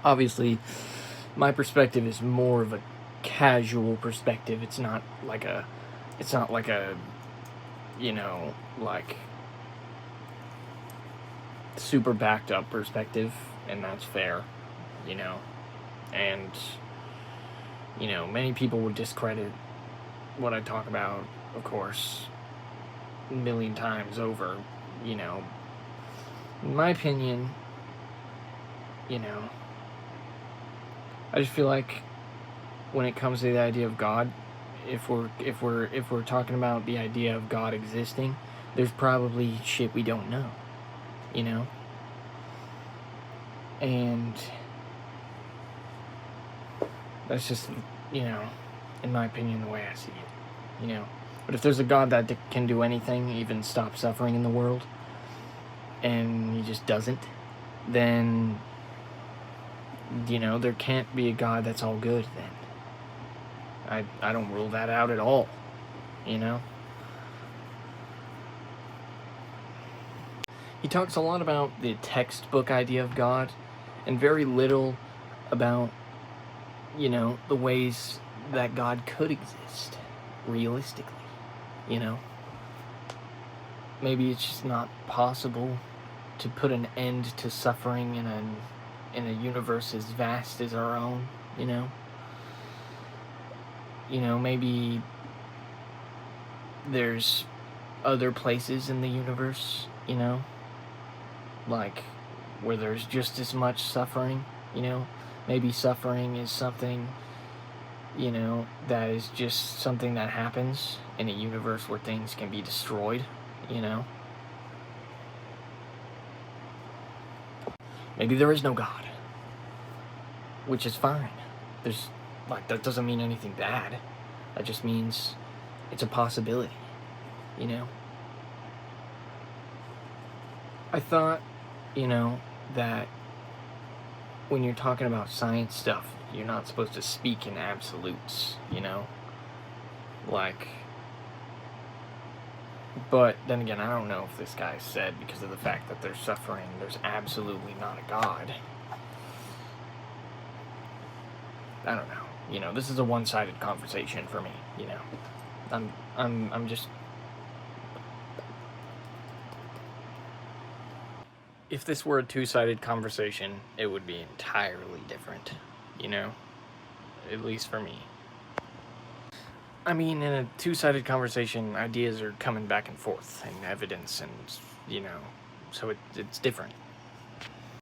Obviously, my perspective is more of a casual perspective. It's not like a, you know, like super backed up perspective, and that's fair, you know. And, many people would discredit what I talk about, of course, a million times over, you know. In my opinion, I just feel like when it comes to the idea of God, if we're talking about the idea of God existing, there's probably shit we don't know, you know? And that's just, in my opinion, the way I see it, But if there's a God that can do anything, even stop suffering in the world, and he just doesn't, then, there can't be a God that's all good then. I don't rule that out at all, He talks a lot about the textbook idea of God, and very little about, the ways that God could exist, realistically, Maybe it's just not possible to put an end to suffering in a universe as vast as our own, Maybe there's other places in the universe, like where there's just as much suffering, Maybe suffering is something, that is just something that happens in a universe where things can be destroyed, Maybe there is no God, which is fine. That doesn't mean anything bad. That just means it's a possibility, I thought, that when you're talking about science stuff, you're not supposed to speak in absolutes, But then again, I don't know if this guy said because of the fact that there's suffering, there's absolutely not a God. I don't know. This is a one-sided conversation for me, I'm just... If this were a two-sided conversation, it would be entirely different, At least for me. I mean, in a two-sided conversation, ideas are coming back and forth, and evidence, and, so it's different.